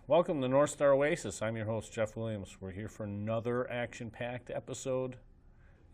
Welcome to North Star Oasis. I'm your host, Jeff Williams. We're here for another action-packed episode,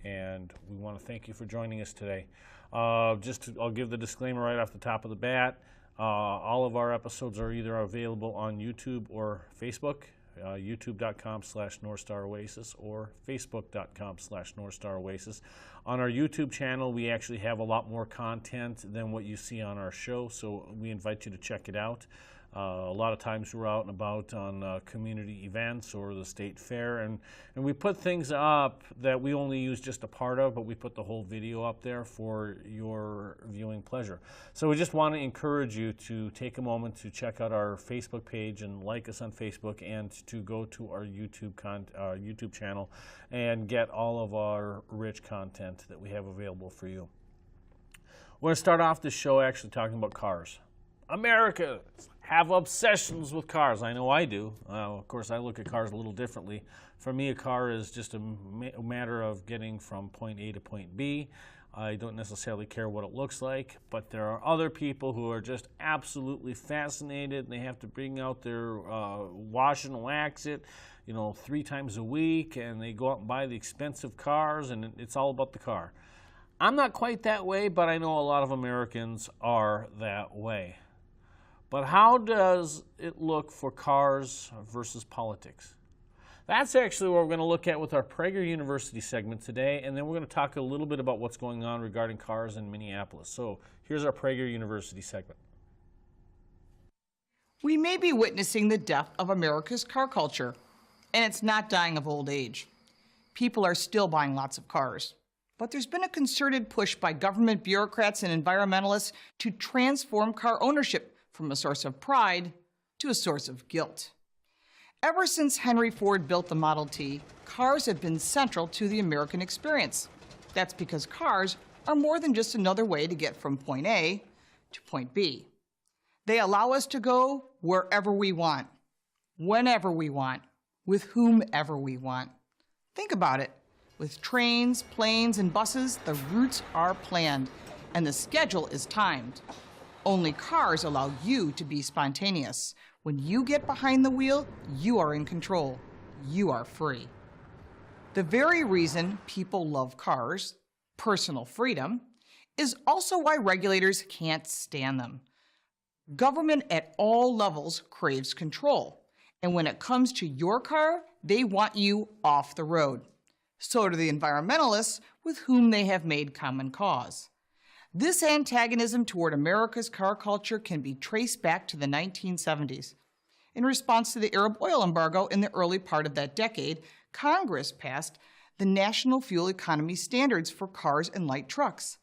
and we want to thank you for joining us today. I'll give the disclaimer right off the top of the bat. All of our episodes are either available on YouTube or Facebook, youtube.com/NorthStarOasis or facebook.com/NorthStarOasis. On our YouTube channel, we actually have a lot more content than what you see on our show, so we invite you to check it out. A lot of times we're out and about on community events or the state fair, and we put things up that we only use just a part of, but we put the whole video up there for your viewing pleasure. So we just want to encourage you to take a moment to check out our Facebook page and like us on Facebook, and to go to our YouTube channel and get all of our rich content that we have available for you. We're going to start off this show actually talking about cars. America have obsessions with cars. I know I do. Of course, I look at cars a little differently. For me, a car is just a matter of getting from point A to point B. I don't necessarily care what it looks like, but there are other people who are just absolutely fascinated, and they have to bring out their wash and wax it, 3 times a week, and they go out and buy the expensive cars, and it's all about the car. I'm not quite that way, but I know a lot of Americans are that way. But how does it look for cars versus politics? That's actually what we're going to look at with our Prager University segment today, and then we're going to talk a little bit about what's going on regarding cars in Minneapolis. So here's our Prager University segment. We may be witnessing the death of America's car culture, and it's not dying of old age. People are still buying lots of cars. But there's been a concerted push by government bureaucrats and environmentalists to transform car ownership from a source of pride to a source of guilt. Ever since Henry Ford built the Model T, cars have been central to the American experience. That's because cars are more than just another way to get from point A to point B. They allow us to go wherever we want, whenever we want, with whomever we want. Think about it. With trains, planes, and buses, the routes are planned, and the schedule is timed. Only cars allow you to be spontaneous. When you get behind the wheel, you are in control. You are free. The very reason people love cars, personal freedom, is also why regulators can't stand them. Government at all levels craves control, and when it comes to your car, they want you off the road. So do the environmentalists with whom they have made common cause. This antagonism toward America's car culture can be traced back to the 1970s. In response to the Arab oil embargo in the early part of that decade, Congress passed the National Fuel Economy Standards for cars and light trucks.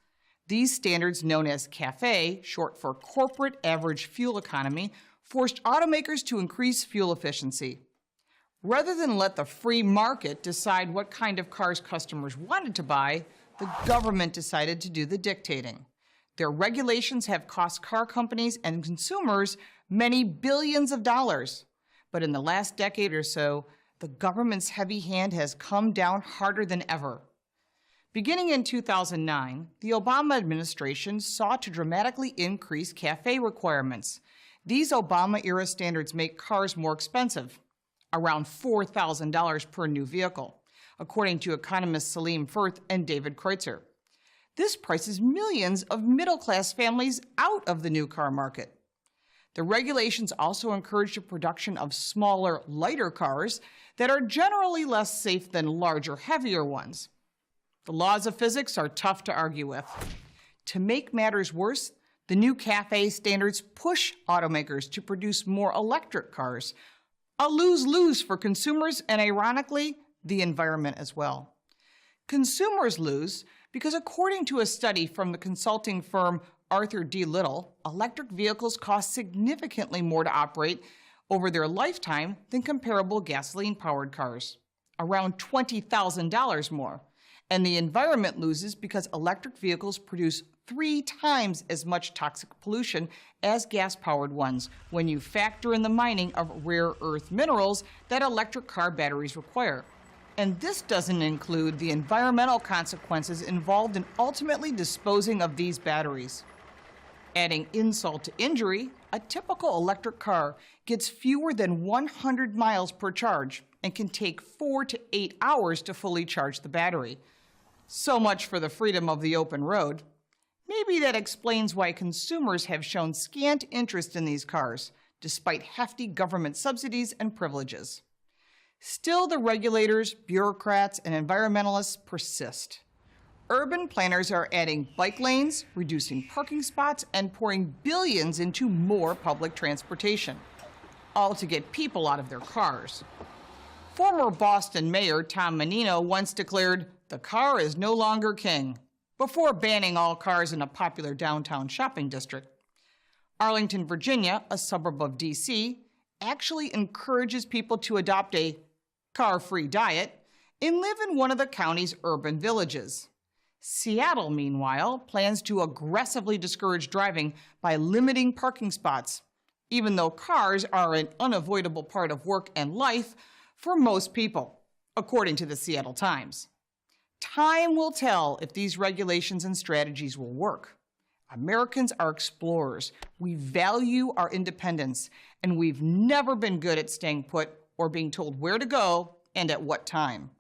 These standards, known as CAFE, short for Corporate Average Fuel Economy, forced automakers to increase fuel efficiency. Rather than let the free market decide what kind of cars customers wanted to buy, the government decided to do the dictating. Their regulations have cost car companies and consumers many billions of dollars. But in the last decade or so, the government's heavy hand has come down harder than ever. Beginning in 2009, the Obama administration sought to dramatically increase CAFE requirements. These Obama-era standards make cars more expensive, around $4,000 per new vehicle, according to economists Salim Firth and David Kreutzer. This prices millions of middle-class families out of the new car market. The regulations also encourage the production of smaller, lighter cars that are generally less safe than larger, heavier ones. The laws of physics are tough to argue with. To make matters worse, the new CAFE standards push automakers to produce more electric cars, a lose-lose for consumers and, ironically, the environment as well. Consumers lose because, according to a study from the consulting firm Arthur D. Little, electric vehicles cost significantly more to operate over their lifetime than comparable gasoline-powered cars, around $20,000 more. And the environment loses because electric vehicles produce 3 times as much toxic pollution as gas-powered ones when you factor in the mining of rare earth minerals that electric car batteries require. And this doesn't include the environmental consequences involved in ultimately disposing of these batteries. Adding insult to injury, A typical electric car gets fewer than 100 miles per charge and can take 4 to 8 hours to fully charge the battery. So much for the freedom of the open road. Maybe that explains why consumers have shown scant interest in these cars, despite hefty government subsidies and privileges. Still, the regulators, bureaucrats, and environmentalists persist. Urban planners are adding bike lanes, reducing parking spots, and pouring billions into more public transportation, all to get people out of their cars. Former Boston Mayor Tom Menino once declared, "The car is no longer king," before banning all cars in a popular downtown shopping district. Arlington, Virginia, a suburb of D.C., actually encourages people to adopt a car-free diet and live in one of the county's urban villages. Seattle, meanwhile, plans to aggressively discourage driving by limiting parking spots, even though cars are an unavoidable part of work and life for most people, according to the Seattle Times. Time will tell if these regulations and strategies will work. Americans are explorers. We value our independence, and we've never been good at staying put or being told where to go and at what time.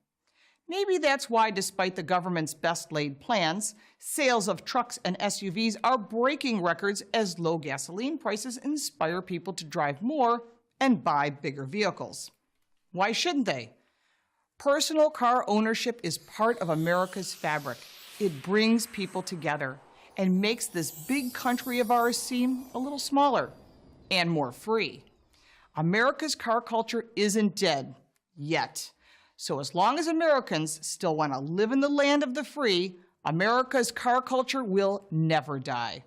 Maybe that's why, despite the government's best-laid plans, sales of trucks and SUVs are breaking records as low gasoline prices inspire people to drive more and buy bigger vehicles. Why shouldn't they? Personal car ownership is part of America's fabric. It brings people together and makes this big country of ours seem a little smaller and more free. America's car culture isn't dead yet. So as long as Americans still want to live in the land of the free, America's car culture will never die.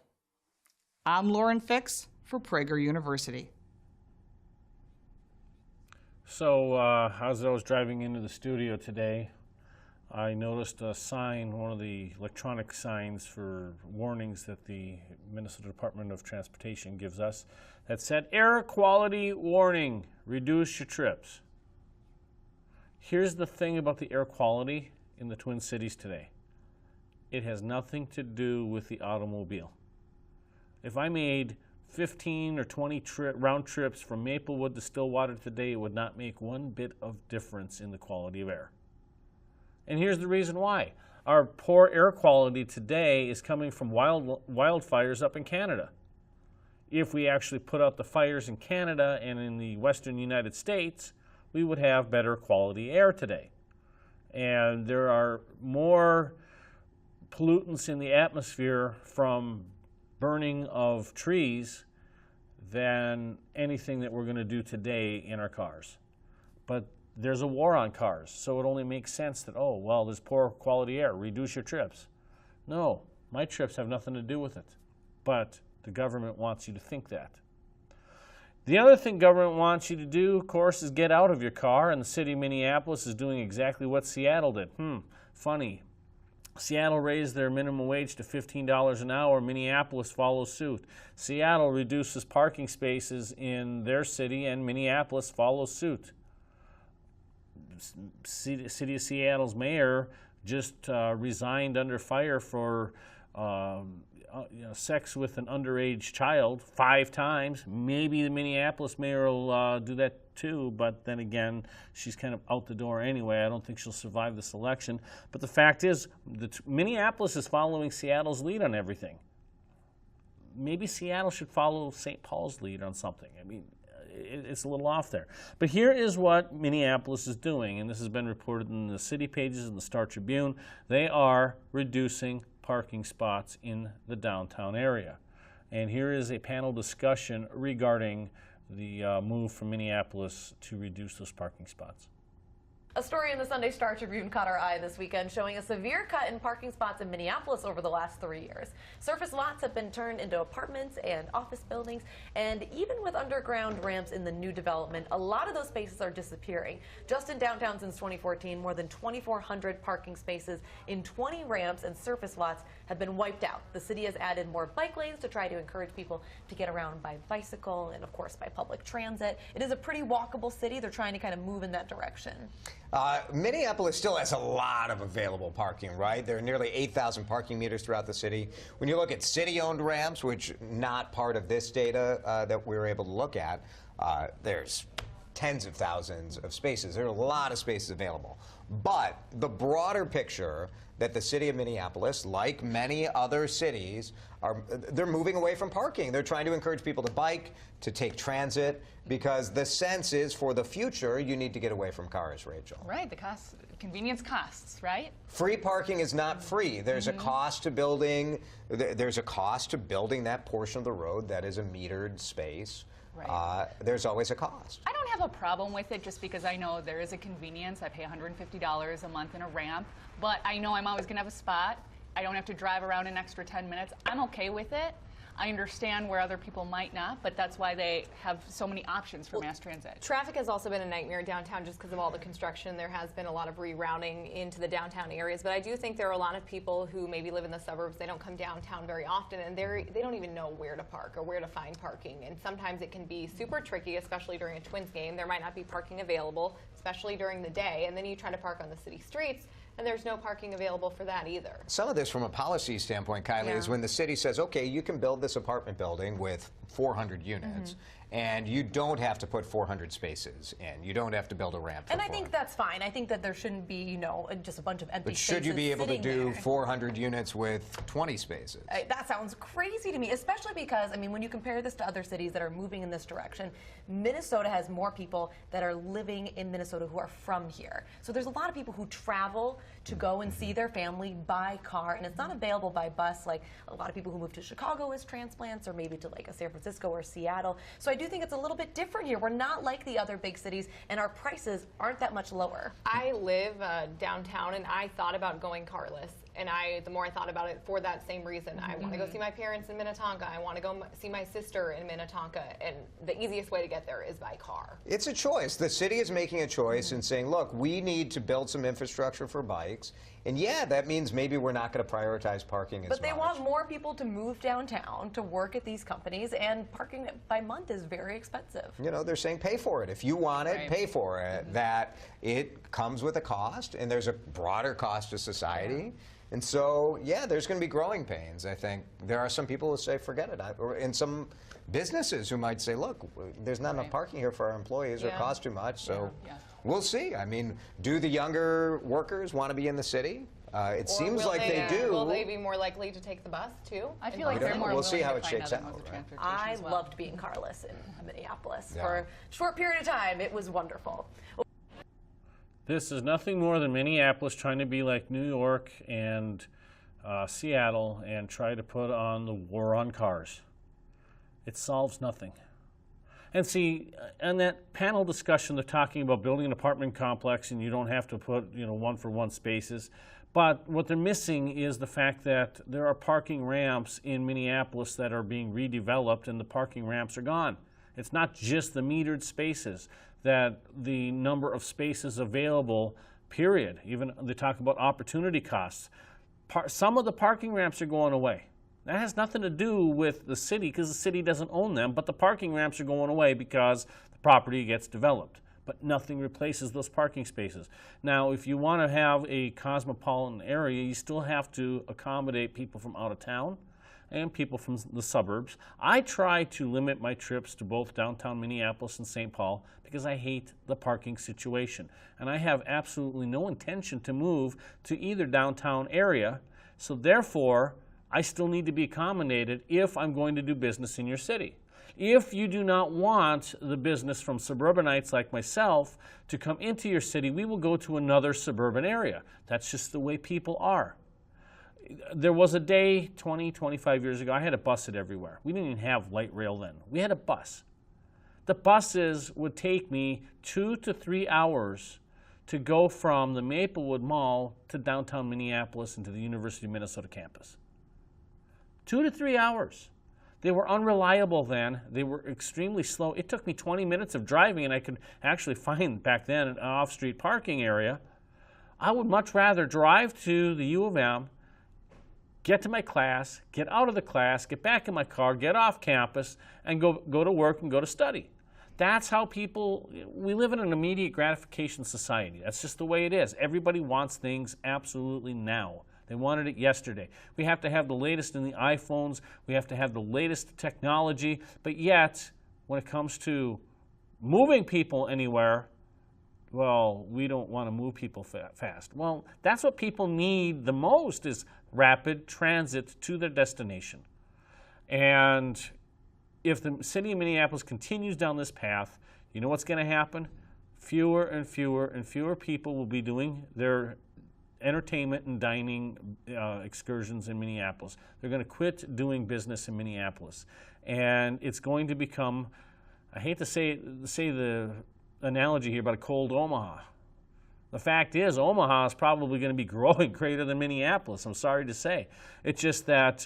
I'm Lauren Fix for Prager University. So as I was driving into the studio today, I noticed a sign, one of the electronic signs for warnings that the Minnesota Department of Transportation gives us, that said, "Air quality warning, reduce your trips." Here's the thing about the air quality in the Twin Cities today. It has nothing to do with the automobile. If I made 15 or 20 round trips from Maplewood to Stillwater today, it would not make one bit of difference in the quality of air. And here's the reason why. Our poor air quality today is coming from wildfires up in Canada. If we actually put out the fires in Canada and in the western United States, we would have better quality air today. And there are more pollutants in the atmosphere from burning of trees than anything that we're going to do today in our cars. But there's a war on cars, so it only makes sense that, oh, well, there's poor quality air, reduce your trips. No, my trips have nothing to do with it. But the government wants you to think that. The other thing government wants you to do, of course, is get out of your car, and the city of Minneapolis is doing exactly what Seattle did. Funny. Seattle raised their minimum wage to $15 an hour. Minneapolis follows suit. Seattle reduces parking spaces in their city, and Minneapolis follows suit. City of Seattle's mayor just resigned under fire for sex with an underage child 5 times. Maybe the Minneapolis mayor will do that too, but then again, she's kind of out the door anyway. I don't think she'll survive this election. But the fact is, Minneapolis is following Seattle's lead on everything. Maybe Seattle should follow St. Paul's lead on something. I mean, it's a little off there. But here is what Minneapolis is doing, and this has been reported in the city pages and the Star Tribune. They are reducing parking spots in the downtown area. And here is a panel discussion regarding the move from Minneapolis to reduce those parking spots. A story in the Sunday Star Tribune caught our eye this weekend, showing a severe cut in parking spots in Minneapolis over the last 3 years. Surface lots have been turned into apartments and office buildings, and even with underground ramps in the new development, a lot of those spaces are disappearing. Just in downtown since 2014, more than 2,400 parking spaces in 20 ramps and surface lots have been wiped out. The city has added more bike lanes to try to encourage people to get around by bicycle and, of course, by public transit. It is a pretty walkable city. They're trying to kind of move in that direction. Minneapolis still has a lot of available parking, right? There are nearly 8,000 parking meters throughout the city. When you look at city-owned ramps, which not part of this data that we were able to look at, there's tens of thousands of spaces. There are a lot of spaces available. But the broader picture that the city of Minneapolis, like many other cities, they're moving away from parking. They're trying to encourage people to bike, to take transit, because the sense is for the future, you need to get away from cars, Rachel. Right, the cost, convenience costs, right? Free parking is not free. There's a cost to building, there's a cost to building that portion of the road that is a metered space. Right. There's always a cost. I don't have a problem with it just because I know there is a convenience. I pay $150 a month in a ramp, but I know I'm always going to have a spot. I don't have to drive around an extra 10 minutes. I'm okay with it. I understand where other people might not, but that's why they have so many options for mass transit. Traffic has also been a nightmare downtown just because of all the construction. There has been a lot of rerouting into the downtown areas, but I do think there are a lot of people who maybe live in the suburbs. They don't come downtown very often, and they don't even know where to park or where to find parking. And sometimes it can be super tricky, especially during a Twins game. There might not be parking available, especially during the day, and then you try to park on the city streets, and there's no parking available for that either. Some of this from a policy standpoint, Kylie, is when the city says, okay, you can build this apartment building with 400 units, and you don't have to put 400 spaces in. You don't have to build a ramp for And I think that's fine. I think that there shouldn't be, you know, just a bunch of empty spaces. But should you be able to do there. 400 units with 20 spaces? That sounds crazy to me, especially because, I mean, when you compare this to other cities that are moving in this direction, Minnesota has more people that are living in Minnesota who are from here. So there's a lot of people who travel to go and see their family by car, and it's not available by bus like a lot of people who move to Chicago as transplants or maybe to like a San Francisco or Seattle. So I do think it's a little bit different here. We're not like the other big cities, and our prices aren't that much lower. I live downtown, and I thought about going carless. And the more I thought about it, for that same reason, I want to go see my parents in Minnetonka. I want to go see my sister in Minnetonka, and the easiest way to get there is by car. It's a choice. The city is making a choice and saying, look, we need to build some infrastructure for bikes. And yeah, that means maybe we're not going to prioritize parking as much. But they want more people to move downtown to work at these companies, and parking by month is very expensive. You know, they're saying pay for it. If you want it, pay for it. That it comes with a cost, and there's a broader cost to society. And so, yeah, there's going to be growing pains. I think there are some people who say, forget it. And some businesses who might say, look, there's not enough parking here for our employees or it costs too much. So we'll see. I mean, do the younger workers want to be in the city? It seems like they do. Will they be more likely to take the bus, too? I feel like they're more We'll willing see how to it find shakes other out, modes of right? transportation I as well. loved being carless in Minneapolis. Yeah. For a short period of time, it was wonderful. This is nothing more than Minneapolis trying to be like New York and Seattle and try to put on the war on cars. It solves nothing. And see, in that panel discussion, they're talking about building an apartment complex and you don't have to put, you know, one-for-one spaces. But what they're missing is the fact that there are parking ramps in Minneapolis that are being redeveloped and the parking ramps are gone. It's not just the metered spaces, that the number of spaces available, period. Even they talk about opportunity costs. Some of the parking ramps are going away. That has nothing to do with the city because the city doesn't own them, but the parking ramps are going away because the property gets developed. But nothing replaces those parking spaces. Now, if you want to have a cosmopolitan area, you still have to accommodate people from out of town and people from the suburbs. I try to limit my trips to both downtown Minneapolis and St. Paul because I hate the parking situation. And I have absolutely no intention to move to either downtown area. So therefore, I still need to be accommodated if I'm going to do business in your city. If you do not want the business from suburbanites like myself to come into your city, we will go to another suburban area. That's just the way people are. There was a day 20, 25 years ago, I had to bus it everywhere. We didn't even have light rail then. We had a bus. The buses would take me 2 to 3 hours to go from the Maplewood Mall to downtown Minneapolis and to the University of Minnesota campus. 2 to 3 hours. They were unreliable then. They were extremely slow. It took me 20 minutes of driving, and I could actually find back then an off-street parking area. I would much rather drive to the U of M, get to my class, get out of the class, get back in my car, get off campus, and go to work and go to study. That's how people, we live in an immediate gratification society. That's just the way it is. Everybody wants things absolutely now. They wanted it yesterday. We have to have the latest in the iPhones. We have to have the latest technology. But yet, when it comes to moving people anywhere, well, we don't want to move people fast. Well, that's what people need the most, is rapid transit to their destination. And if the city of Minneapolis continues down this path, you know what's going to happen? Fewer and fewer and fewer people will be doing their entertainment and dining excursions in Minneapolis. They're going to quit doing business in Minneapolis. And it's going to become, I hate to say the analogy here, but a cold Omaha. The fact is, Omaha is probably going to be growing greater than Minneapolis. I'm sorry to say. It's just that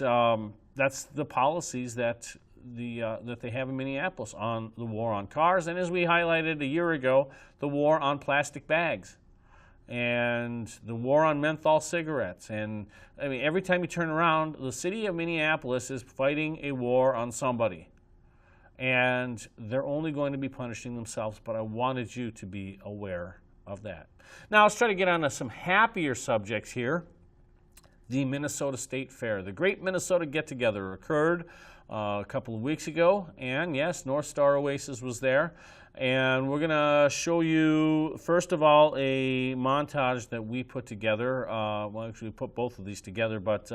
that's the policies that that they have in Minneapolis on the war on cars, and as we highlighted a year ago, the war on plastic bags, and the war on menthol cigarettes. And I mean, every time you turn around, the city of Minneapolis is fighting a war on somebody. And they're only going to be punishing themselves, but I wanted you to be aware of that. Now, let's try to get on to some happier subjects here. The Minnesota State Fair. The Great Minnesota Get-Together occurred a couple of weeks ago, and yes, North Star Oasis was there. And we're going to show you, first of all, a montage that we put together. Well, actually, we put both of these together, but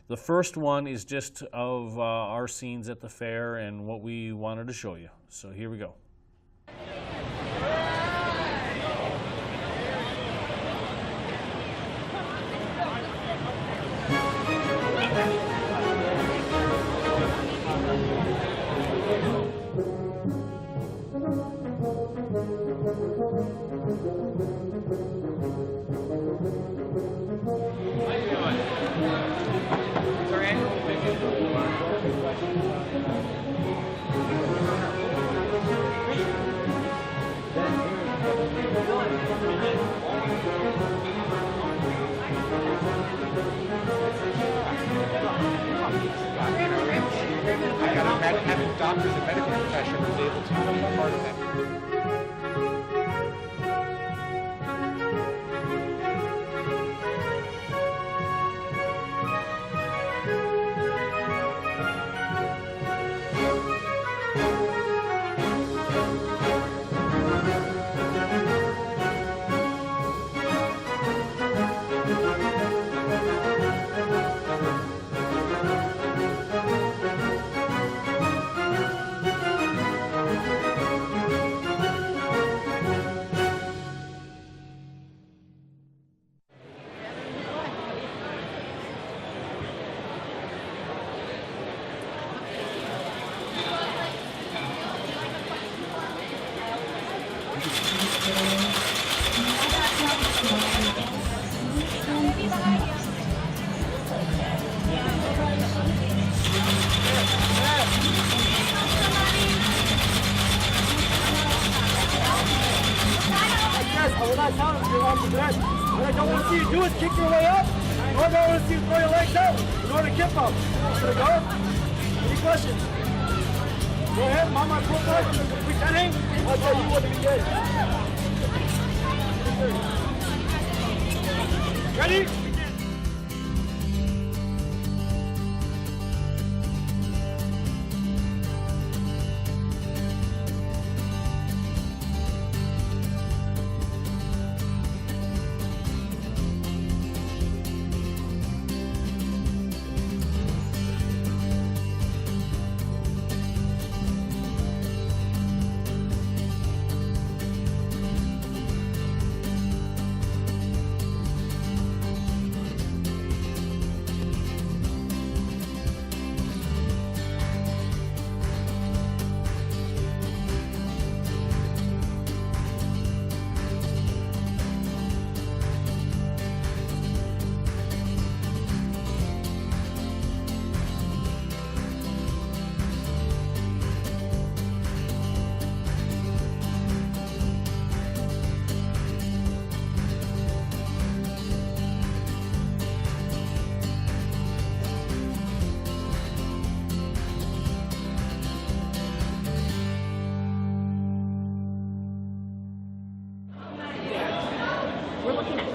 the first one is just of our scenes at the fair and what we wanted to show you. So here we go. I got having doctors and medical professionals able to be part of that. What I tell them, you're off the bed. What I don't want to see you do is kick your way up. What I don't want to see you throw your legs out in order to kip up. Should I go? Any questions? Go ahead, mom, my pro boy. Pretending, I'll tell you what to be good. Ready?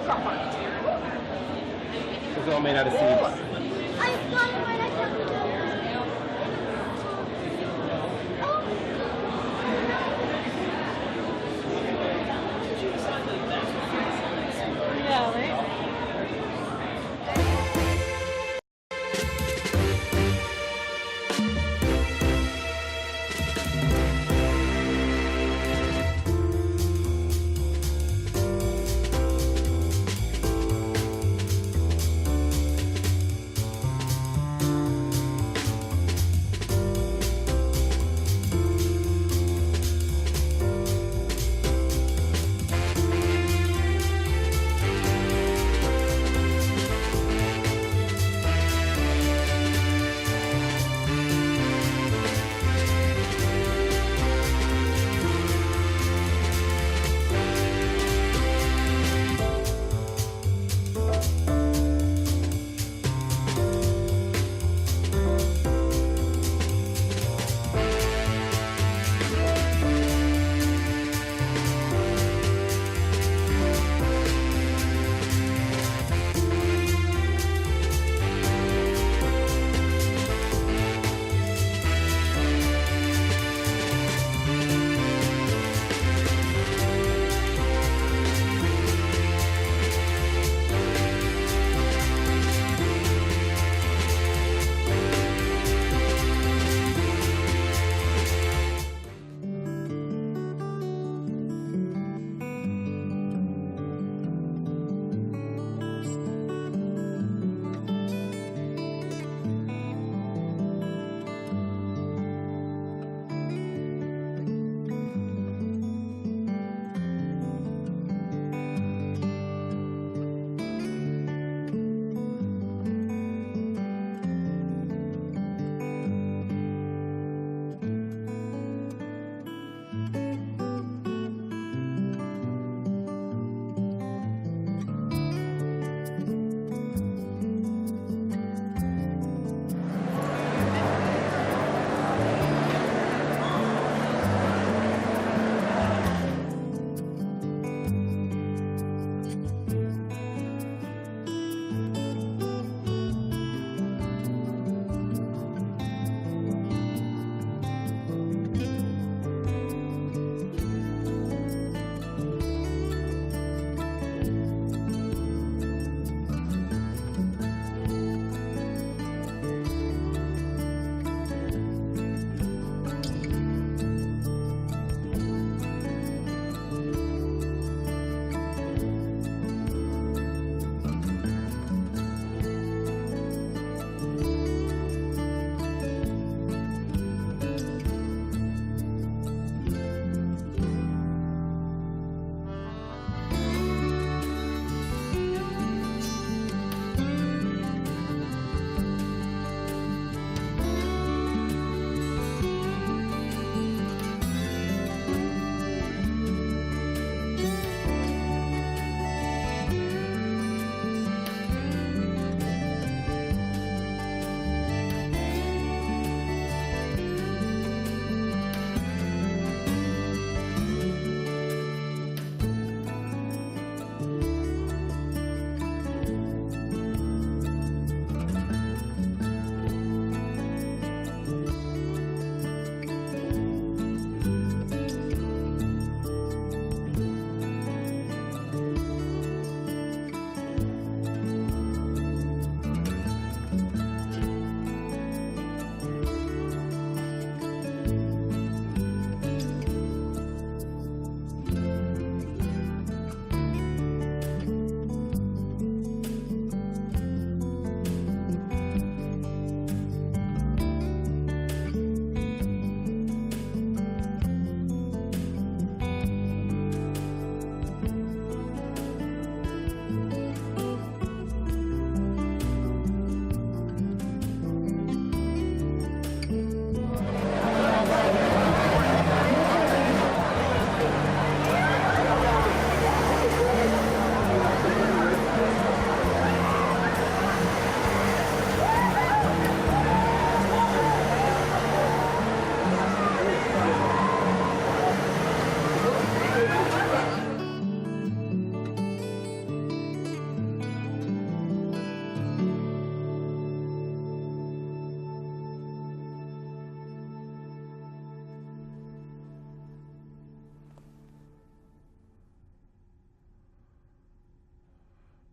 It's all made out of seeds. Yeah, right?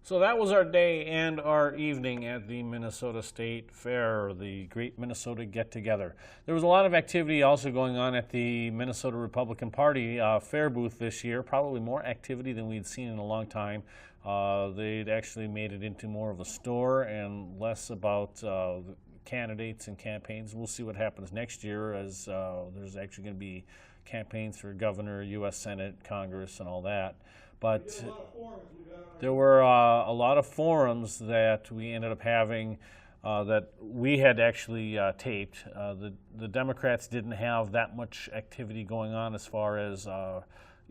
So that was our day and our evening at the Minnesota State Fair, the Great Minnesota Get-Together. There was a lot of activity also going on at the Minnesota Republican Party fair booth this year, probably more activity than we'd seen in a long time. They'd actually made it into more of a store and less about the candidates and campaigns. We'll see what happens next year, as there's actually going to be campaigns for governor, U.S. Senate, Congress, and all that. But there were a lot of forums that we ended up having that we had actually taped. The Democrats didn't have that much activity going on as far as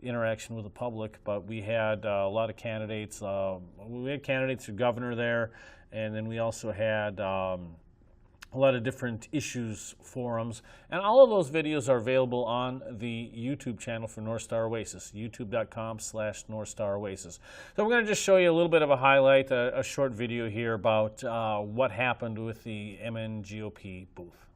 interaction with the public, but we had a lot of candidates. We had candidates for governor there, and then we also had a lot of different issues forums, and all of those videos are available on the YouTube channel for North Star Oasis, youtube.com/North Star Oasis. So we're going to just show you a little bit of a highlight, a short video here about what happened with the MNGOP booth.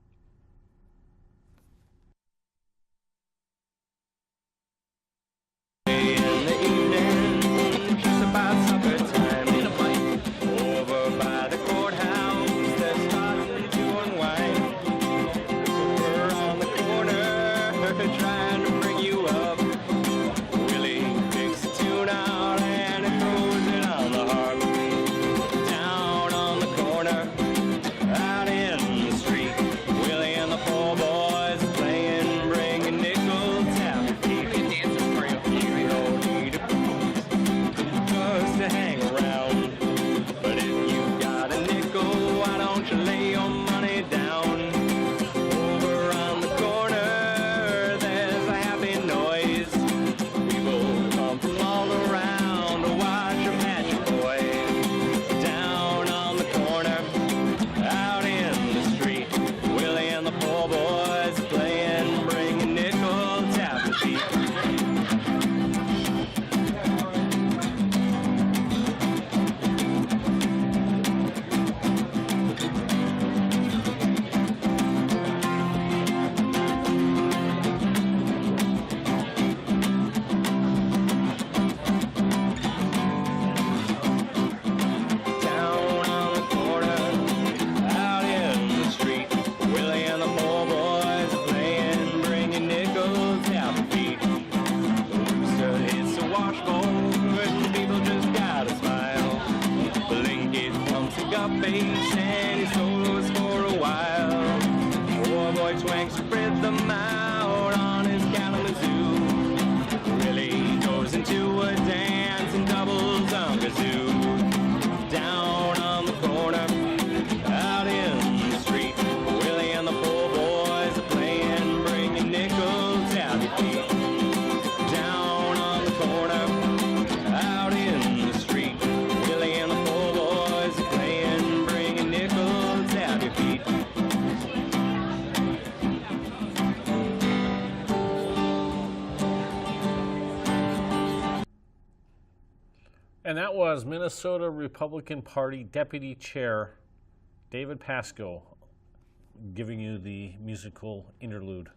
And that was Minnesota Republican Party Deputy Chair David Pasco giving you the musical interlude.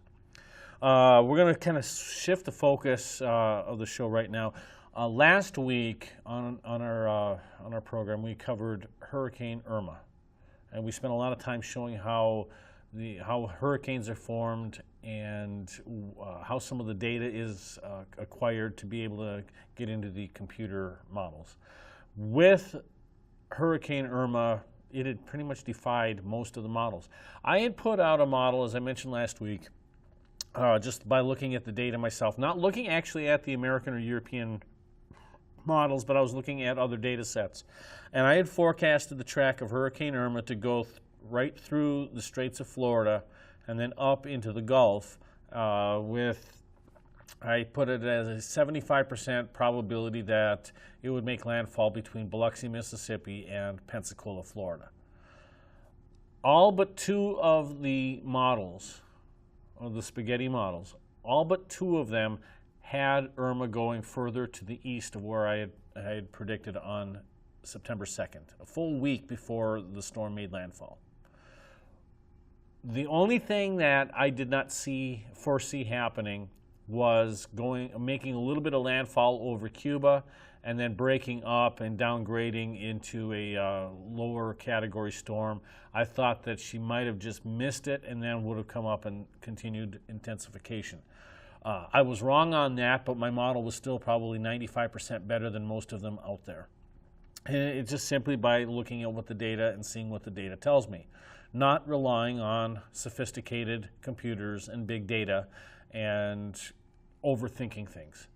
We're going to kind of shift the focus of the show right now. Last week on our program, we covered Hurricane Irma, and we spent a lot of time showing how hurricanes are formed and how some of the data is acquired to be able to get into the computer models. With Hurricane Irma, it had pretty much defied most of the models. I had put out a model, as I mentioned last week, just by looking at the data myself, not looking actually at the American or European models, but I was looking at other data sets. And I had forecasted the track of Hurricane Irma to go right through the Straits of Florida and then up into the Gulf I put it as a 75% probability that it would make landfall between Biloxi, Mississippi and Pensacola, Florida. All but two of the models, of the spaghetti models, all but two of them had Irma going further to the east of where I had predicted on September 2nd, a full week before the storm made landfall. The only thing that I did not foresee happening was making a little bit of landfall over Cuba and then breaking up and downgrading into a lower category storm. I thought that she might have just missed it and then would have come up and continued intensification. I was wrong on that, but my model was still probably 95% better than most of them out there. And it's just simply by looking at what the data and seeing what the data tells me, not relying on sophisticated computers and big data and overthinking things.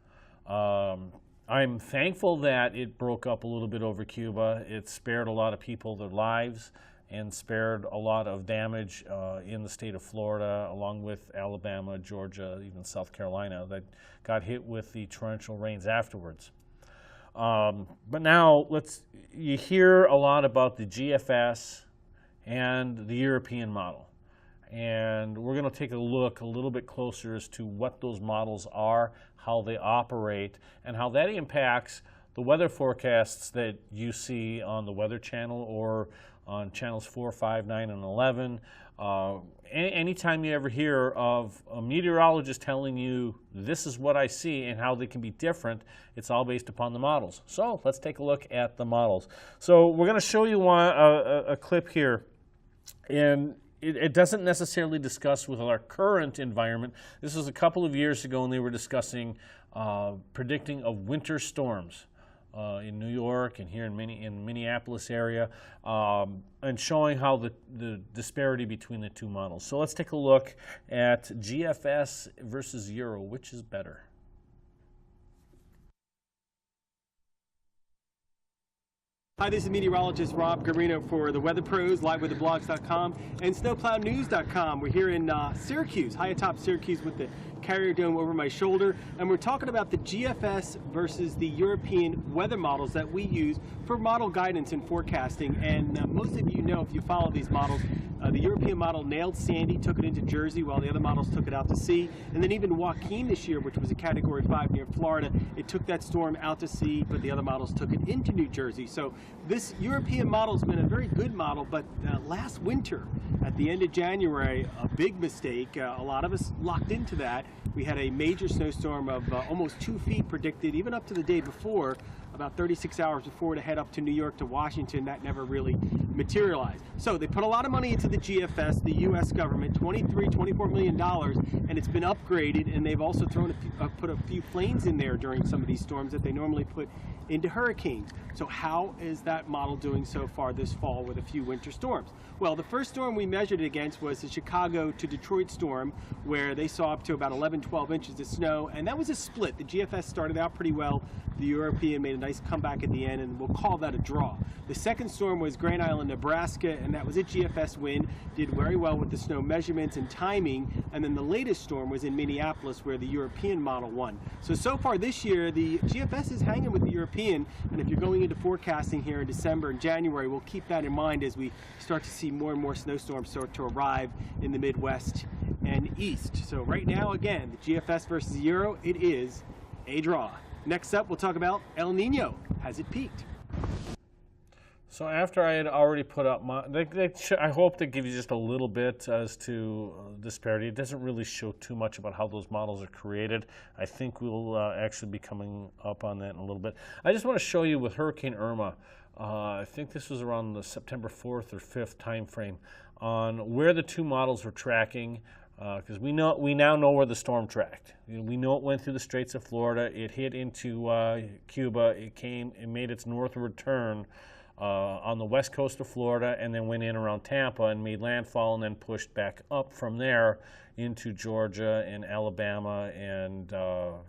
I'm thankful that it broke up a little bit over Cuba. It spared a lot of people their lives and spared a lot of damage in the state of Florida, along with Alabama, Georgia, even South Carolina, that got hit with the torrential rains afterwards. But now you hear a lot about the GFS and the European model. And we're going to take a look a little bit closer as to what those models are, how they operate, and how that impacts the weather forecasts that you see on the Weather Channel or on channels 4, 5, 9, and 11. Anytime you ever hear of a meteorologist telling you this is what I see and how they can be different, it's all based upon the models. So let's take a look at the models. So we're going to show you a clip here. And it doesn't necessarily discuss with our current environment. This was a couple of years ago, and they were discussing predicting of winter storms in New York and here in Minneapolis area, and showing how the disparity between the two models. So let's take a look at GFS versus Euro. Which is better? Hi, this is meteorologist Rob Garino for the Weather Pros, liveweatherblogs.com, and snowplownews.com. We're here in Syracuse, high atop Syracuse with the Carrier Dome over my shoulder, and we're talking about the GFS versus the European weather models that we use for model guidance and forecasting. And most of you know, if you follow these models, the European model nailed Sandy, took it into Jersey, while the other models took it out to sea. And then even Joaquin this year, which was a Category 5 near Florida, it took that storm out to sea, but the other models took it into New Jersey. So this European model has been a very good model, but last winter, at the end of January, a big mistake. A lot of us locked into that. We had a major snowstorm of almost 2 feet predicted, even up to the day before, about 36 hours before, to head up to New York to Washington. That never really materialized. So they put a lot of money into the GFS, the U.S. government, $24 million, and it's been upgraded, and they've also put a few planes in there during some of these storms that they normally put into hurricanes. So how is that model doing so far this fall with a few winter storms? Well, the first storm we measured it against was the Chicago to Detroit storm, where they saw up to about 11, 12 inches of snow, and that was a split. The GFS started out pretty well. The European made a nice comeback at the end, and we'll call that a draw. The second storm was Grand Island, Nebraska, and that was a GFS win. Did very well with the snow measurements and timing. And then the latest storm was in Minneapolis, where the European model won. So far this year, the GFS is hanging with the European, and if you're going into forecasting here in December and January, we'll keep that in mind as we start to see more and more snowstorms start to arrive in the Midwest and East. So right now, again, the GFS versus the Euro, it is a draw. Next up, we'll talk about El Nino. Has it peaked? So after I had already put up my, I hope to give you just a little bit as to disparity. It doesn't really show too much about how those models are created. I think we'll actually be coming up on that in a little bit. I just want to show you with Hurricane Irma, I think this was around the September 4th or 5th time frame, on where the two models were tracking, because we now know where the storm tracked. We know it went through the Straits of Florida, it hit into Cuba, it made its northward turn on the west coast of Florida, and then went in around Tampa and made landfall, and then pushed back up from there into Georgia and Alabama and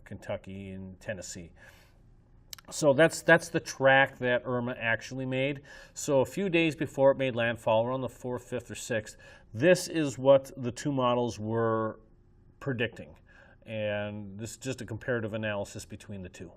Kentucky and Tennessee. So that's the track that Irma actually made. So a few days before it made landfall, around the 4th, 5th, or 6th, this is what the two models were predicting. And this is just a comparative analysis between the two.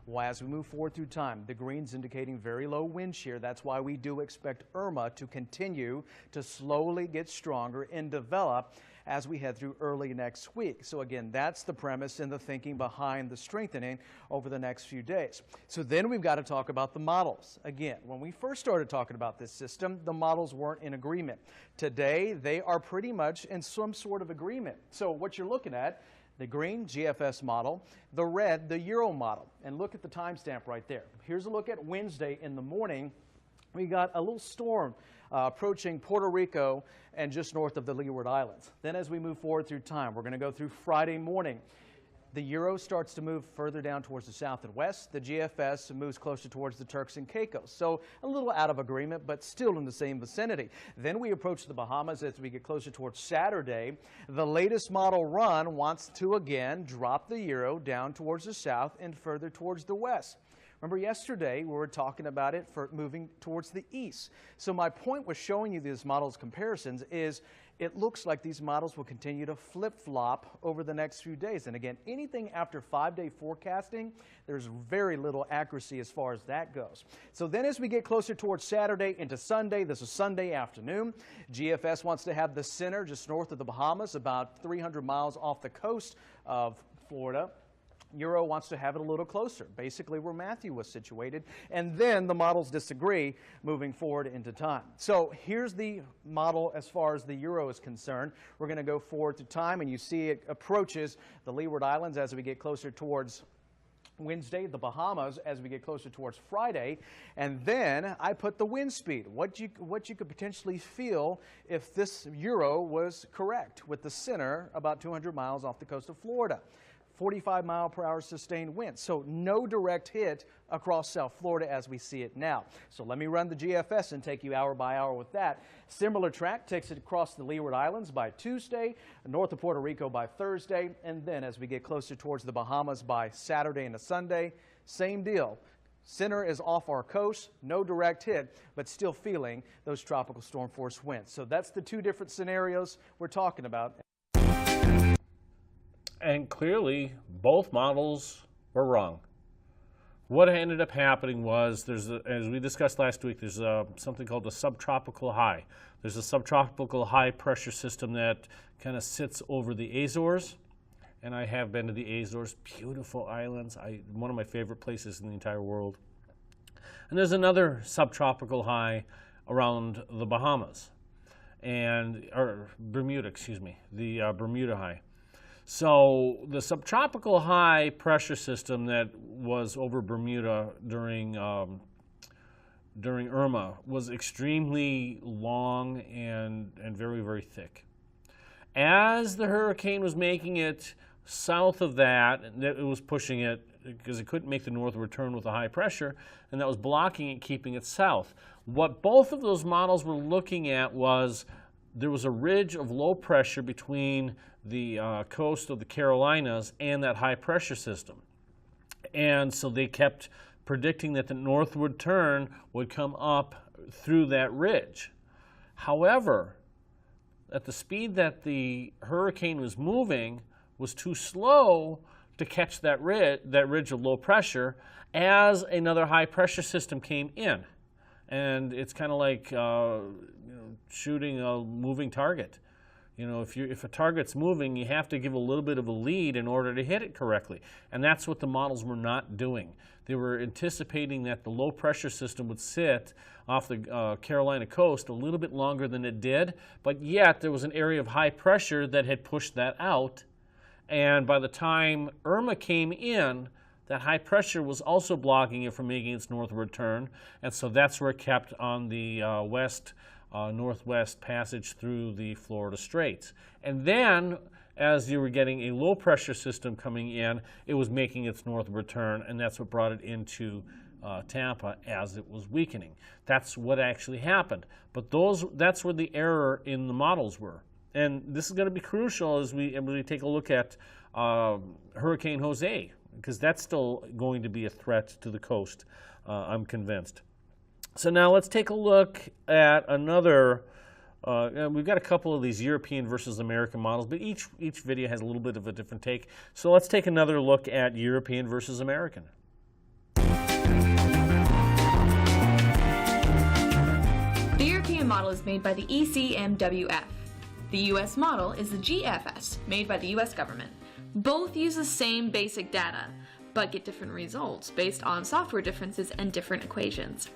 Well, as we move forward through time, the green's indicating very low wind shear. That's why we do expect Irma to continue to slowly get stronger and develop as we head through early next week. So again, that's the premise and the thinking behind the strengthening over the next few days. So then we've got to talk about the models. Again, when we first started talking about this system, the models weren't in agreement. Today, they are pretty much in some sort of agreement. So what you're looking at, The green, GFS model. The red, the Euro model. And look at the timestamp right there. Here's a look at Wednesday in the morning. We got a little storm approaching Puerto Rico and just north of the Leeward Islands. Then as we move forward through time, we're going to go through Friday morning. The Euro starts to move further down towards the south and west. The GFS moves closer towards the Turks and Caicos. So a little out of agreement, but still in the same vicinity. Then we approach the Bahamas as we get closer towards Saturday. The latest model run wants to again drop the Euro down towards the south and further towards the west. Remember yesterday we were talking about it for moving towards the east. So my point with showing you these models comparisons is it looks like these models will continue to flip-flop over the next few days. And again, anything after 5-day forecasting, there's very little accuracy as far as that goes. So then as we get closer towards Saturday into Sunday, this is Sunday afternoon, GFS wants to have the center just north of the Bahamas, about 300 miles off the coast of Florida. Euro wants to have it a little closer, basically where Matthew was situated, and then the models disagree moving forward into time. So here's the model as far as the Euro is concerned. We're going to go forward to time, and you see it approaches the Leeward Islands as we get closer towards Wednesday, the Bahamas as we get closer towards Friday, and then I put the wind speed, what you could potentially feel if this Euro was correct, with the center about 200 miles off the coast of Florida. 45-mile-per-hour sustained winds. So no direct hit across South Florida as we see it now. So let me run the GFS and take you hour by hour with that. Similar track takes it across the Leeward Islands by Tuesday, north of Puerto Rico by Thursday, and then as we get closer towards the Bahamas by Saturday and Sunday, same deal. Center is off our coast, no direct hit, but still feeling those tropical storm force winds. So that's the two different scenarios we're talking about. And clearly, both models were wrong. What ended up happening was, as we discussed last week, there's something called a subtropical high. There's a subtropical high pressure system that kind of sits over the Azores. And I have been to the Azores, beautiful islands, one of my favorite places in the entire world. And there's another subtropical high around the Bahamas, or Bermuda, excuse me, the Bermuda high. So the subtropical high pressure system that was over Bermuda during Irma was extremely long and very, very thick. As the hurricane was making it south of that, it was pushing it because it couldn't make the northward turn with the high pressure, and that was blocking it, keeping it south. What both of those models were looking at was there was a ridge of low pressure between the coast of the Carolinas and that high pressure system. And so they kept predicting that the northward turn would come up through that ridge. However, at the speed that the hurricane was moving was too slow to catch that ridge of low pressure as another high pressure system came in. And it's kind of like shooting a moving target. You know, if a target's moving, you have to give a little bit of a lead in order to hit it correctly. And that's what the models were not doing. They were anticipating that the low pressure system would sit off the Carolina coast a little bit longer than it did, but yet there was an area of high pressure that had pushed that out. And by the time Irma came in, that high pressure was also blocking it from making its northward turn, and so that's where it kept on the northwest passage through the Florida Straits. And then, as you were getting a low pressure system coming in, it was making its northward turn, and that's what brought it into Tampa as it was weakening. That's what actually happened. But that's where the error in the models were. And this is going to be crucial as we take a look at Hurricane Jose, because that's still going to be a threat to the coast, I'm convinced. So now let's take a look at another, we've got a couple of these European versus American models, but each video has a little bit of a different take. So let's take another look at European versus American. The European model is made by the ECMWF. The US model is the GFS, made by the US government. Both use the same basic data, but get different results based on software differences and different equations.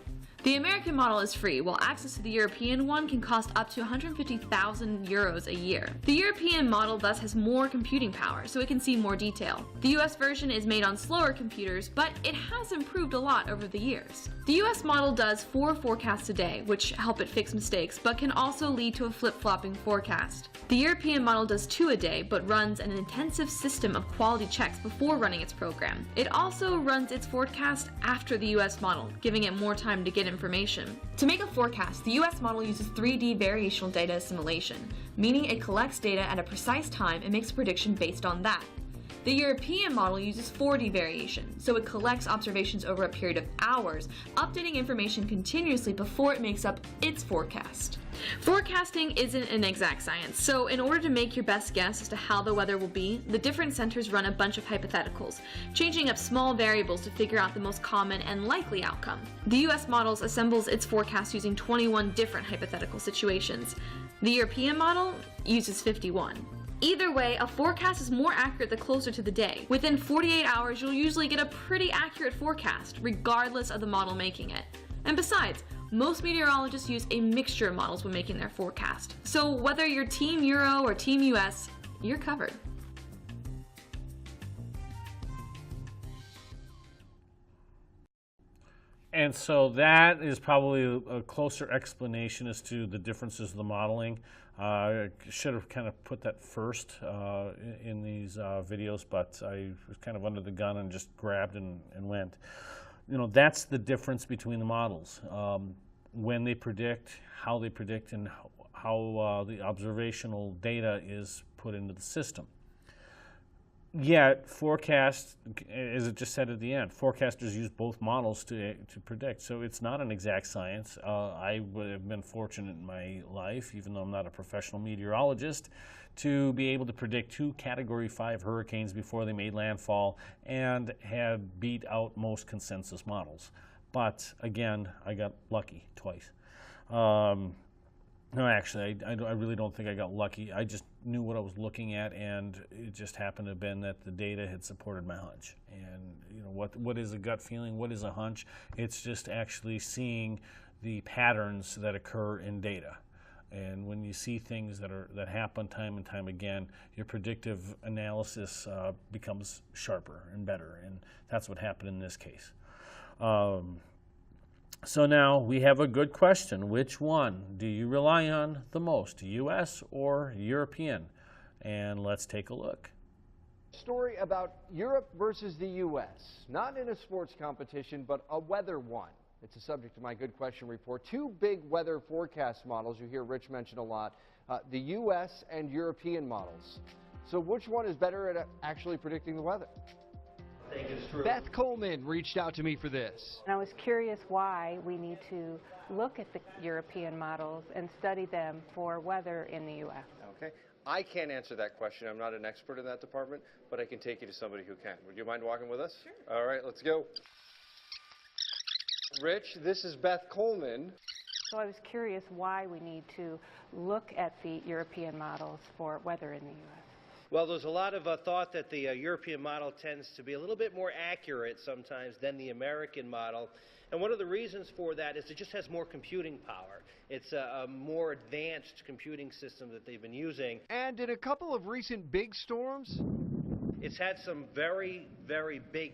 The American model is free, while access to the European one can cost up to 150,000 euros a year. The European model thus has more computing power, so it can see more detail. The US version is made on slower computers, but it has improved a lot over the years. The US model does 4 forecasts a day, which help it fix mistakes, but can also lead to a flip-flopping forecast. The European model does 2 a day, but runs an intensive system of quality checks before running its program. It also runs its forecast after the US model, giving it more time to get information. To make a forecast, the US model uses 3D variational data assimilation, meaning it collects data at a precise time and makes a prediction based on that. The European model uses 4D variation, so it collects observations over a period of hours, updating information continuously before it makes up its forecast. Forecasting isn't an exact science, so in order to make your best guess as to how the weather will be, the different centers run a bunch of hypotheticals, changing up small variables to figure out the most common and likely outcome. The US model assembles its forecast using 21 different hypothetical situations. The European model uses 51. Either way, a forecast is more accurate the closer to the day. Within 48 hours, you'll usually get a pretty accurate forecast, regardless of the model making it. And besides, most meteorologists use a mixture of models when making their forecast. So whether you're Team Euro or Team US, you're covered. And so that is probably a closer explanation as to the differences of the modeling. I should have kind of put that first in these videos, but I was kind of under the gun and just grabbed and went. You know, that's the difference between the models. When they predict, how they predict, and how the observational data is put into the system. Yet, forecast, as it just said at the end, forecasters use both models to predict. So it's not an exact science. I would have been fortunate in my life, even though I'm not a professional meteorologist, to be able to predict 2 Category 5 hurricanes before they made landfall and had beat out most consensus models. But again, I got lucky twice. No, actually, I really don't think I got lucky. I just knew what I was looking at, and it just happened to have been that the data had supported my hunch. And you know, what is a gut feeling? What is a hunch? It's just actually seeing the patterns that occur in data. And when you see things that happen time and time again, your predictive analysis becomes sharper and better, and that's what happened in this case. So now we have a good question. Which one do you rely on the most, US or European? And let's take a look. Story about Europe versus the US, not in a sports competition, but a weather one. It's a subject of my Good Question report. 2 big weather forecast models you hear Rich mention a lot, the US and European models. So which one is better at actually predicting the weather? Beth Coleman reached out to me for this. I was curious why we need to look at the European models and study them for weather in the U.S. Okay. I can't answer that question. I'm not an expert in that department, but I can take you to somebody who can. Would you mind walking with us? Sure. All right, let's go. Rich, this is Beth Coleman. So I was curious why we need to look at the European models for weather in the U.S. Well, there's a lot of thought that the European model tends to be a little bit more accurate sometimes than the American model. And one of the reasons for that is it just has more computing power. It's a more advanced computing system that they've been using. And in a couple of recent big storms, it's had some very, very big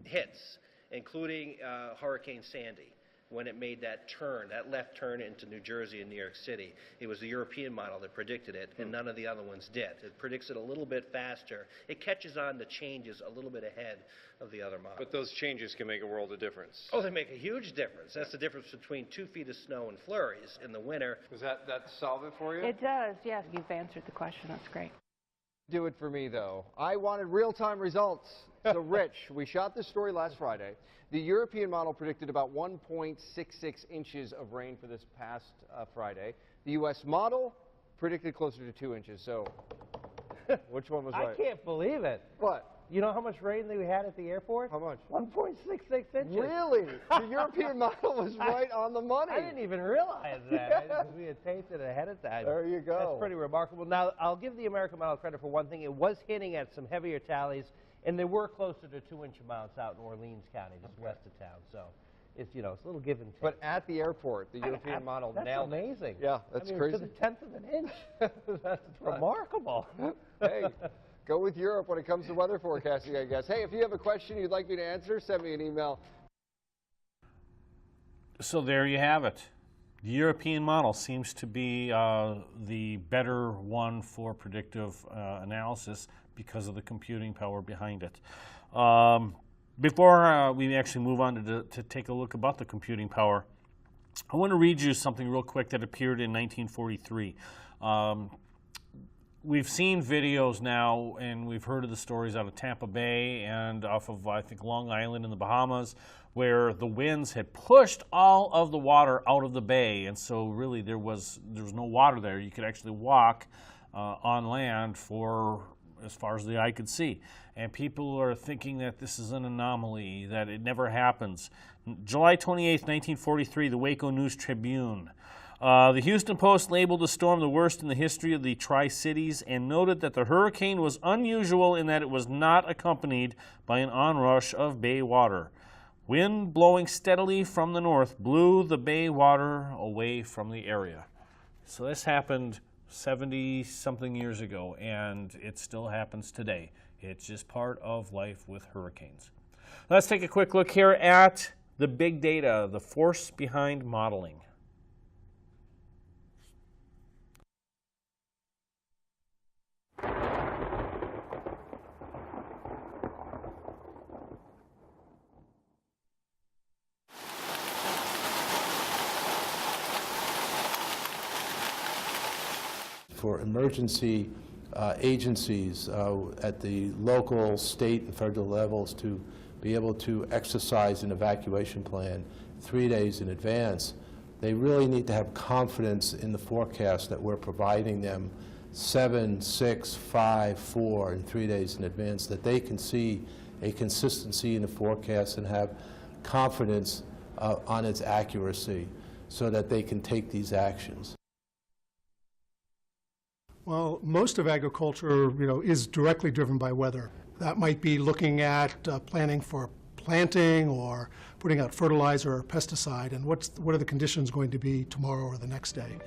hits, including Hurricane Sandy, when it made that turn, that left turn into New Jersey and New York City. It was the European model that predicted it, and none of the other ones did. It predicts it a little bit faster. It catches on to changes a little bit ahead of the other model. but those changes can make a world of difference. Oh, they make a huge difference. That's the difference between 2 feet of snow and flurries in the winter. Does that solve it for you? It does, yes. You've answered the question. That's great. Do it for me, though. I wanted real-time results. So, Rich, we shot this story last Friday. The European model predicted about 1.66 inches of rain for this past Friday. The U.S. model predicted closer to 2 inches. So, which one was right? I can't believe it. What? You know how much rain they had at the airport? How much? 1.66 inches. Really? The European model was right on the money. I didn't even realize that. Because we had taped it ahead of time. There you go. That's pretty remarkable. Now, I'll give the American model credit for one thing. It was hinting at some heavier tallies, and they were closer to 2-inch amounts out in Orleans County, just west of town. So it's, you know, it's a little give and take. But at the airport, the European model That's nailed it. amazing. Yeah, that's crazy. crazy. To the 10th of an inch. That's remarkable. Hey, go with Europe when it comes to weather forecasting, I guess. Hey, if you have a question you'd like me to answer, send me an email. So there you have it. The European model seems to be the better one for predictive analysis because of the computing power behind it. Before we actually move on to take a look about the computing power, I want to read you something real quick that appeared in 1943. We've seen videos now, and we've heard of the stories out of Tampa Bay and off of, I think, Long Island in the Bahamas, where the winds had pushed all of the water out of the bay, and so really there was no water there. You could actually walk on land for as far as the eye could see. And people are thinking that this is an anomaly, that it never happens. July 28, 1943, the Waco News-Tribune. The Houston Post labeled the storm the worst in the history of the Tri-Cities and noted that the hurricane was unusual in that it was not accompanied by an onrush of bay water. Wind blowing steadily from the north blew the bay water away from the area. So this happened 70-something years ago, and it still happens today. It's just part of life with hurricanes. Let's take a quick look here at the big data, the force behind modeling. For emergency agencies at the local, state, and federal levels to be able to exercise an evacuation plan 3 days in advance, they really need to have confidence in the forecast that we're providing them 7, 6, 5, 4, and 3 days in advance, that they can see a consistency in the forecast and have confidence on its accuracy so that they can take these actions. Well, most of agriculture, is directly driven by weather. That might be looking at planning for planting or putting out fertilizer or pesticide, and what are the conditions going to be tomorrow or the next day.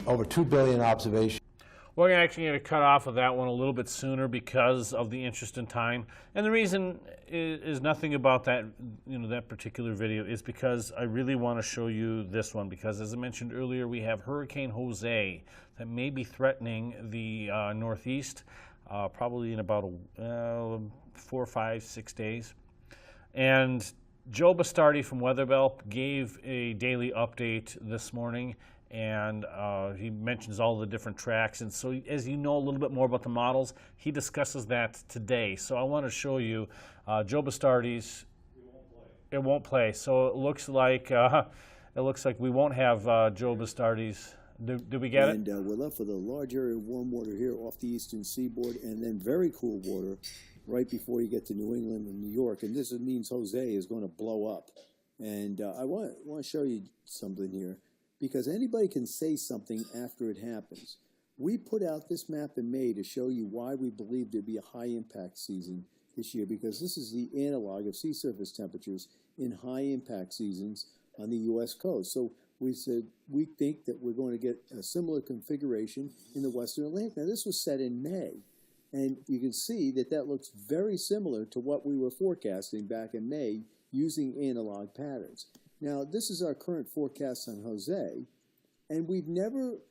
Over 2 billion observations. We're actually going to cut off of that one a little bit sooner because of the interest in time. And the reason is nothing about that, that particular video. Is because I really want to show you this one, because as I mentioned earlier, we have Hurricane Jose that may be threatening the Northeast probably in about 4, 5, 6 days. And Joe Bastardi from Weatherbell gave a daily update this morning, and he mentions all the different tracks. And so as you know a little bit more about the models, he discusses that today. So I want to show you Joe Bastardi's. It won't play. So it looks like we won't have Joe Bastardi's. Do we get it? And we're left with a large area of warm water here off the eastern seaboard, and then very cool water right before you get to New England and New York. And this means Jose is going to blow up. And I want to show you something here, because anybody can say something after it happens. We put out this map in May to show you why we believe there'd be a high impact season this year, because this is the analog of sea surface temperatures in high impact seasons on the U.S. coast. So we said we think that we're going to get a similar configuration in the Western Atlantic. Now, this was set in May, and you can see that that looks very similar to what we were forecasting back in May using analog patterns. Now, this is our current forecast on Jose, and we've never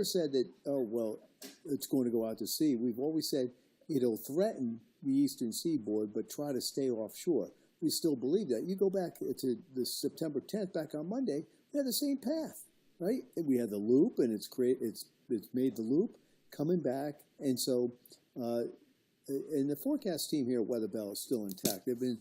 said that, oh, well, it's going to go out to sea. We've always said it'll threaten the eastern seaboard, but try to stay offshore. We still believe that. You go back to the September 10th, back on Monday, we had the same path, right? We had the loop, and it's made the loop coming back, and so and the forecast team here at Weather Bell is still intact. There have been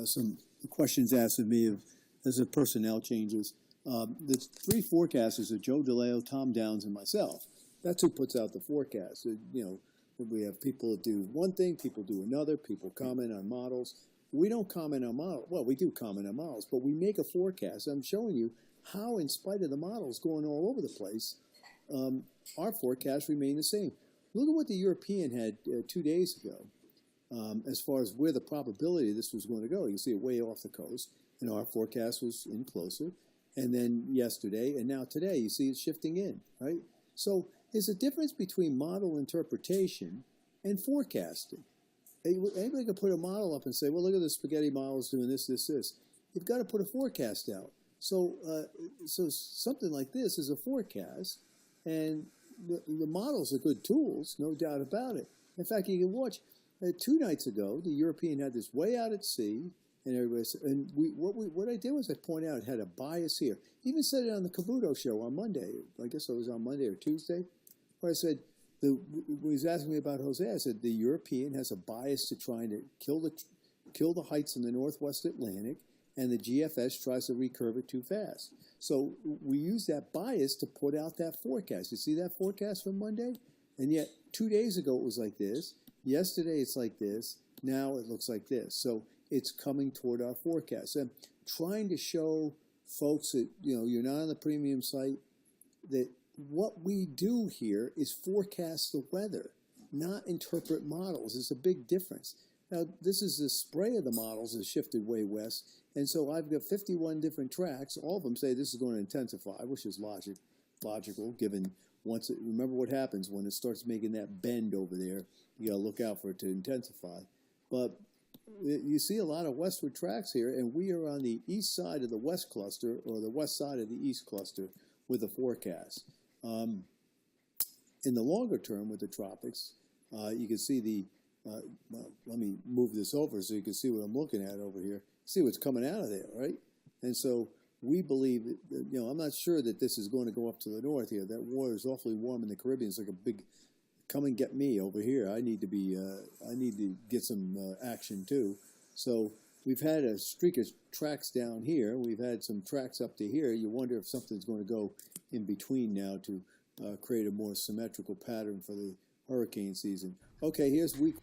some questions asked of me of as the personnel changes. The three forecasters are Joe DeLeo, Tom Downs, and myself. That's who puts out the forecast. You know, we have people that do one thing, people do another, people comment on models. We don't comment on models. Well, we do comment on models, but we make a forecast. I'm showing you how, in spite of the models going all over the place, our forecasts remain the same. Look at what the European had 2 days ago as far as where the probability of this was going to go. You see it way off the coast, and our forecast was in closer. And then yesterday, and now today, you see it shifting in, right? So there's a difference between model interpretation and forecasting. Anybody can put a model up and say, well, look at the spaghetti models doing this, this, this. You've got to put a forecast out. So something like this is a forecast, and the models are good tools, no doubt about it. In fact, you can watch. 2 nights ago, the European had this way out at sea, and everybody. And what I did was I pointed out it had a bias here. Even said it on the Cavuto show on Monday. I guess it was on Monday or Tuesday, where I said when he was asking me about Jose, I said the European has a bias to trying to kill the heights in the Northwest Atlantic, and the GFS tries to recurve it too fast. So we use that bias to put out that forecast. You see that forecast from Monday? And yet 2 days ago it was like this. Yesterday it's like this. Now it looks like this. So it's coming toward our forecast. And trying to show folks that, you know, you're not on the premium site, that what we do here is forecast the weather, not interpret models. It's a big difference. Now, this is the spray of the models has shifted way west. And so I've got 51 different tracks. All of them say this is going to intensify, which is logical, given remember what happens when it starts making that bend over there. You got to look out for it to intensify. But you see a lot of westward tracks here, and we are on the east side of the west cluster, or the west side of the east cluster, with the forecast. In the longer term with the tropics, you can see the, let me move this over so you can see what I'm looking at over here. See what's coming out of there, right? And so we believe, you know, I'm not sure that this is going to go up to the north here. That water is awfully warm in the Caribbean. It's like a big, come and get me over here. I need to get some action too. So we've had a streak of tracks down here. We've had some tracks up to here. You wonder if something's going to go in between now to create a more symmetrical pattern for the hurricane season. Okay, here's week.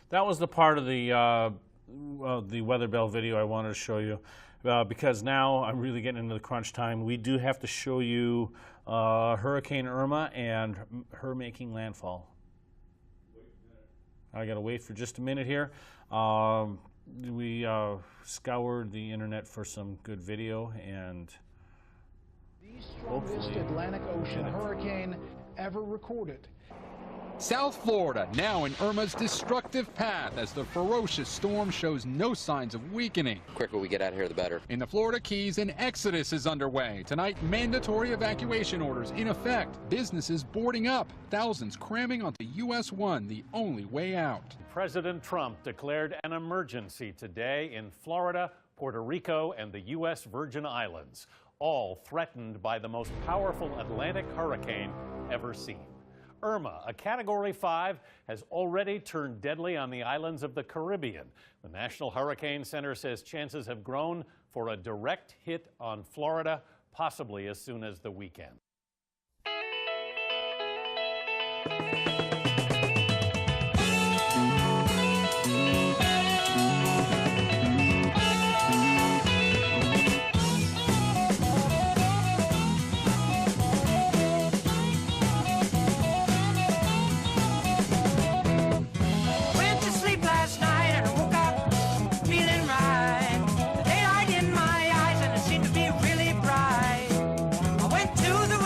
That was the part of the Weather Bell video I wanted to show you. Because now I'm really getting into the crunch time. We do have to show you Hurricane Irma and her making landfall. I got to wait for just a minute here. We scoured the internet for some good video, and the strongest Atlantic Ocean hurricane ever recorded. South Florida now in Irma's destructive path as the ferocious storm shows no signs of weakening. The quicker we get out of here, the better. In the Florida Keys, an exodus is underway. Tonight, mandatory evacuation orders in effect. Businesses boarding up. Thousands cramming onto US 1, the only way out. President Trump declared an emergency today in Florida, Puerto Rico, and the U.S. Virgin Islands, all threatened by the most powerful Atlantic hurricane ever seen. Irma, a Category 5, has already turned deadly on the islands of the Caribbean. The National Hurricane Center says chances have grown for a direct hit on Florida, possibly as soon as the weekend. To the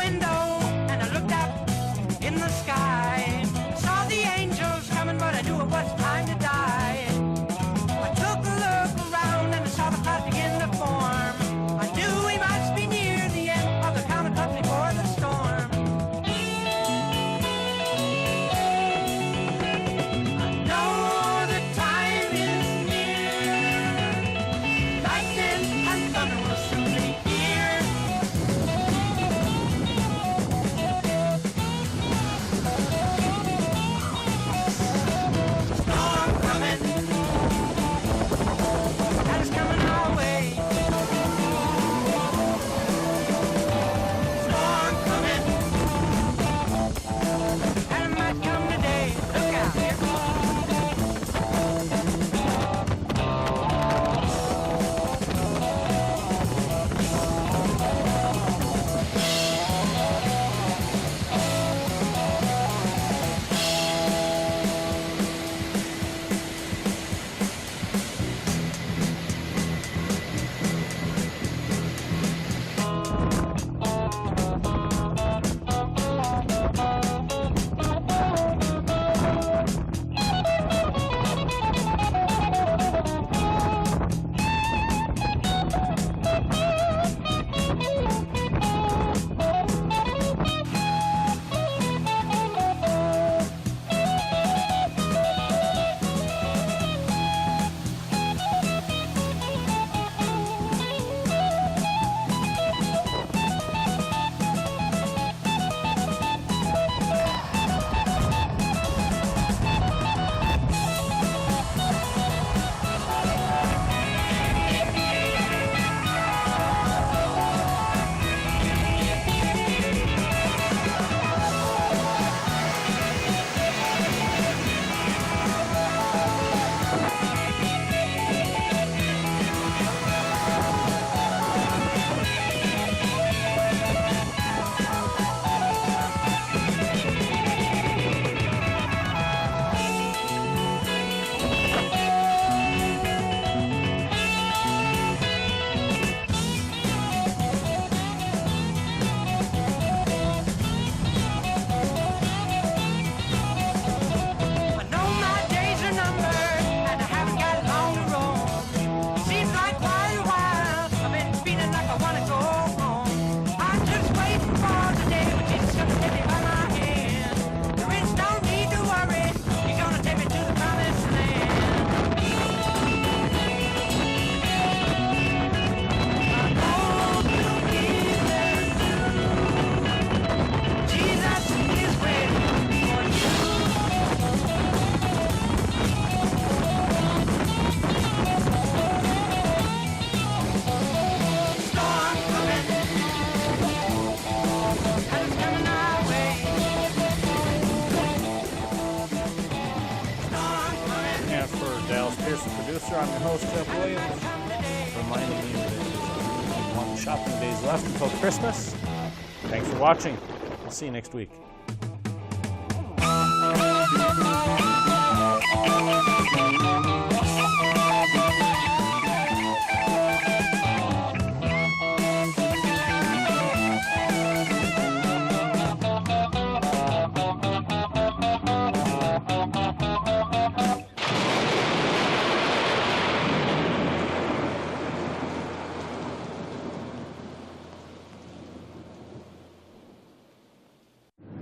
producer. I'm your host, Jeff Williams. Reminding you that there's only 1 shopping days left until Christmas. Thanks for watching. I'll see you next week.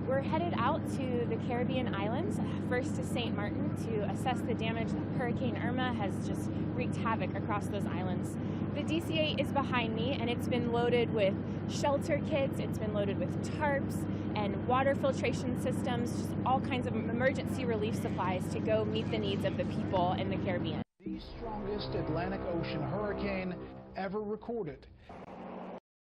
We're headed out to the Caribbean islands, first to St. Martin, to assess the damage that Hurricane Irma has just wreaked havoc across those islands. The DC-8 is behind me, and it's been loaded with shelter kits, it's been loaded with tarps and water filtration systems, just all kinds of emergency relief supplies to go meet the needs of the people in the Caribbean. The strongest Atlantic Ocean hurricane ever recorded.